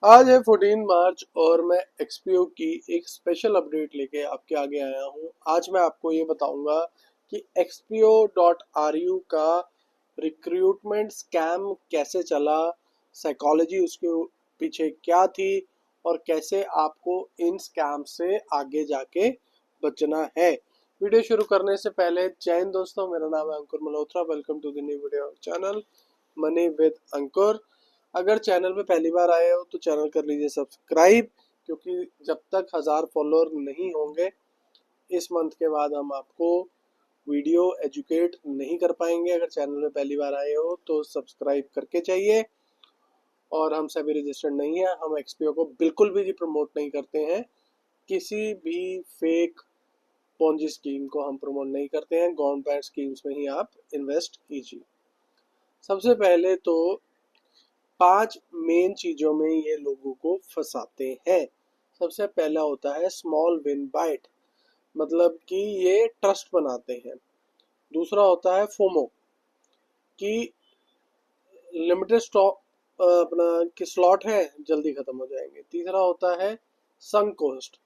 आज है 14 मार्च और मैं एक्सपीओ की एक स्पेशल अपडेट लेके आपके आगे आया हूँ। आज मैं आपको ये बताऊंगा कि xpo.ru का रिक्रूटमेंट स्कैम कैसे चला, साइकोलॉजी उसके पीछे क्या थी और कैसे आपको इन स्कैम से आगे जाके बचना है। वीडियो शुरू करने से पहले जय हिंद दोस्तों, मेरा नाम है Ankur Malhotra. Welcome to the new video channel money with Ankur. अगर चैनल पे पहली बार आए हो तो चैनल कर लीजिए सब्सक्राइब, क्योंकि जब तक 1000 फॉलोअर नहीं होंगे इस मंथ के बाद हम आपको वीडियो एजुकेट नहीं कर पाएंगे। अगर चैनल में पहली बार आए हो तो सब्सक्राइब करके चाहिए। और हम सभी रजिस्टर्ड नहीं है, हम एक्सपीओ को बिल्कुल भी प्रमोट नहीं करते हैं। किसी भी फेक पोंजी स्कीम को हम प्रमोट नहीं करते हैं। गवर्नमेंट स्कीम्स में ही आप इन्वेस्ट कीजिए। सबसे पहले तो 5 मेन चीजों में ये लोगों को फंसाते हैं। सबसे पहला होता है स्मॉल विन बाइट, मतलब कि ये ट्रस्ट बनाते हैं। दूसरा होता है फोमो, कि लिमिटेड स्टॉक अपना कि स्लॉट है, जल्दी खत्म हो जाएंगे। तीसरा होता है संक कोस्ट,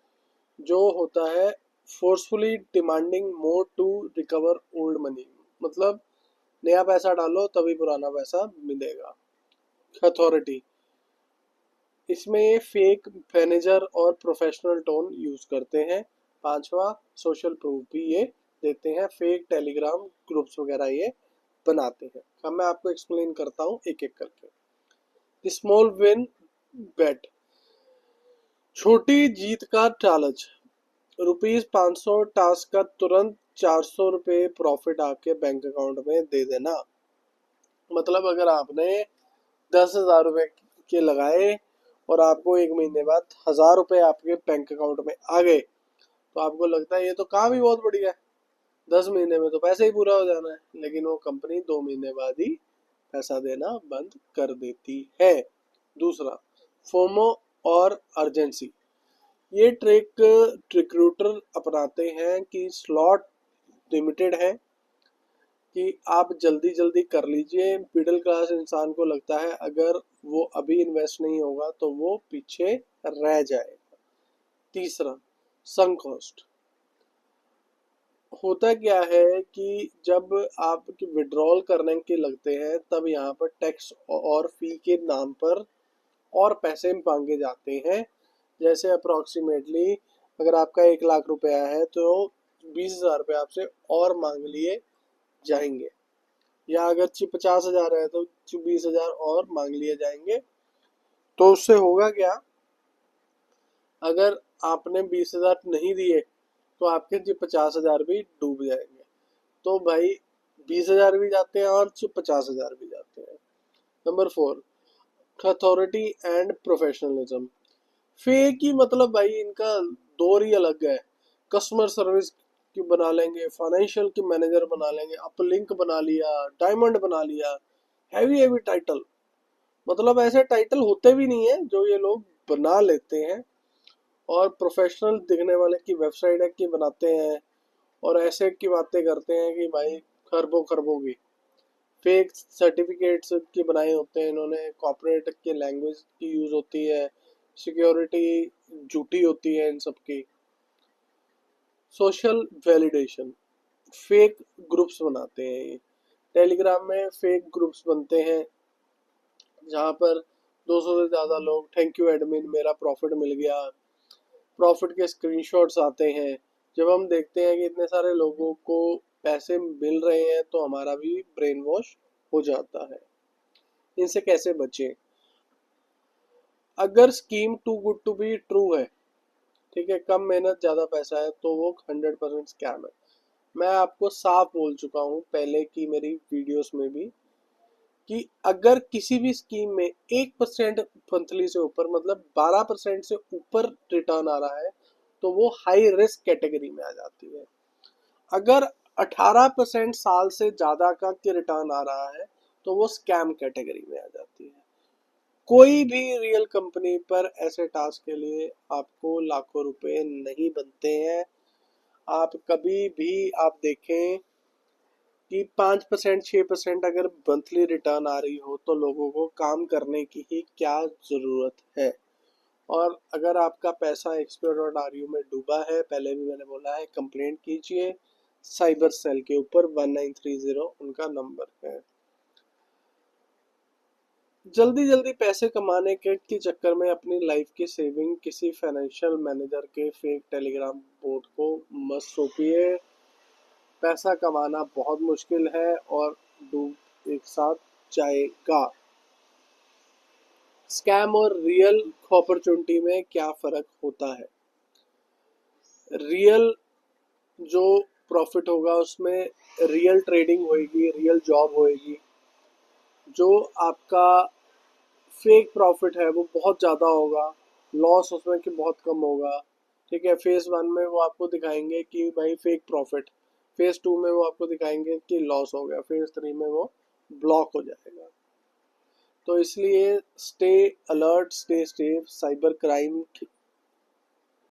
जो होता है forcefully demanding more to recover old money, मतलब नया पैसा डालो तभी पुराना पैसा मिलेगा। अथॉरिटी, इसमें ये फेक मैनेजर और प्रोफेशनल टोन यूज करते हैं। पांचवा, सोशल प्रूफ भी ये देते हैं। फेक टेलीग्राम ग्रुप्स वगैरह ये बनाते हैं। अब मैं आपको एक्सप्लेन करता हूँ एक एक करके। स्मॉल विन बेट, छोटी जीत का लालच। ₹500 टास्क का तुरंत ₹400 प्रॉफिट आपके बैंक अकाउंट में दे देना। मतलब अगर आपने ₹10,000 के लगाए और आपको एक महीने बाद ₹1,000 आपके बैंक अकाउंट में आ गए, तो आपको लगता है ये तो काम ही बहुत बढ़िया है, 10 महीने में तो पैसे ही पूरा हो जाना है। लेकिन वो कंपनी 2 महीने बाद ही पैसा देना बंद कर देती है। दूसरा, फोमो और अर्जेंसी, ये ट्रिक रिक्रूटर अपनाते हैं कि स्लॉट लिमिटेड है, कि आप जल्दी जल्दी कर लीजिए। मिडिल क्लास इंसान को लगता है अगर वो अभी इन्वेस्ट नहीं होगा तो वो पीछे रह जाएगा। तीसरा, संक कॉस्ट, होता क्या है कि जब आप विड्रॉल करने के लगते हैं तब यहाँ पर टैक्स और फी के नाम पर और पैसे मांगे जाते हैं। जैसे अप्रोक्सीमेटली अगर आपका 1,00,000 है तो 20,000 आपसे और मांग लिए जाएंगे, या अगर 50,000 है तो 20,000 और मांग लिए जाएंगे। तो उससे होगा क्या, अगर आपने 20,000 नहीं दिए तो आपके 50,000 भी डूब जाएंगे। तो भाई 20,000 भी जाते हैं और 50,000 भी जाते हैं। Number 4, authority and professionalism. Fake ही मतलब भाई इनका दौर ही अलग है। कस्टमर सर्विस की बना लेंगे, फाइनेंशियल की मैनेजर बना लेंगे, अपलिंक बना लिया, डायमंड बना लिया, हैवी हैवी टाइटल। मतलब ऐसे टाइटल होते भी नहीं है जो ये लोग बना लेते हैं, और प्रोफेशनल दिखने वाले की वेबसाइट है कि बनाते हैं और ऐसे की बातें करते हैं कि भाई खरबों खरबों की। फेक सर्टिफिकेट्स की बनाए होते हैं इन्होंने, कॉर्पोरेट की लैंग्वेज की यूज होती है, सिक्योरिटी झूठी होती है इन सब की। सोशल वैलिडेशन, फेक ग्रुप्स बनाते हैं ये। टेलीग्राम में फेक ग्रुप्स बनते हैं जहाँ पर 200 से ज़्यादा लोग थैंक यू एडमिन, मेरा प्रॉफिट मिल गया, प्रॉफिट के स्क्रीनशॉट्स आते हैं। जब हम देखते हैं कि इतने सारे लोगों को पैसे मिल रहे हैं तो हमारा भी ब्रेन वॉश हो जाता है। इनसे कैसे बचें? अगर scheme too good to be true है, ठीक है, कम मेहनत ज़्यादा पैसा है, तो वो 100% स्कैम है। मैं आपको साफ बोल चुका हूँ पहले की मेरी वीडियोस में भी, कि अगर किसी भी स्कीम में 1% मंथली से ऊपर, मतलब 12% से ऊपर रिटर्न आ रहा है तो वो हाई रिस्क कैटेगरी में आ जाती है। अगर 18% साल से ज्यादा का रिटर्न आ रहा है तो वो स्कैम कैटेगरी में आ जाती है। कोई भी रियल कंपनी पर ऐसे टास्क के लिए आपको लाखों रुपए नहीं बनते हैं। आप कभी भी आप देखें कि 5% 6% अगर मंथली रिटर्न आ रही हो तो लोगों को काम करने की ही क्या जरूरत है। और अगर आपका पैसा XPO.RU में डूबा है, पहले भी मैंने बोला है, कंप्लेंट कीजिए साइबर सेल के ऊपर, 1930 उनका नंबर है। जल्दी जल्दी पैसे कमाने के चक्कर में अपनी लाइफ की सेविंग किसी फाइनेंशियल मैनेजर के फेक टेलीग्राम बोट को मत सौंपिए। पैसा कमाना बहुत मुश्किल है और डूब एक साथ जाएगा। स्कैम और रियल अपॉर्चुनिटी में क्या फर्क होता है? रियल जो प्रॉफिट होगा उसमें रियल ट्रेडिंग होएगी, रियल जॉब होएगी। जो आपका फेक प्रॉफिट है वो बहुत ज़्यादा होगा, लॉस उसमें कि बहुत कम होगा। ठीक है, फेज़ 1 में वो आपको दिखाएंगे कि भाई फेक प्रॉफिट, फेज़ 2 में वो आपको दिखाएंगे कि लॉस हो गया, फेज़ 3 में वो ब्लॉक हो जाएगा। तो इसलिए stay alert, stay safe. Cyber crime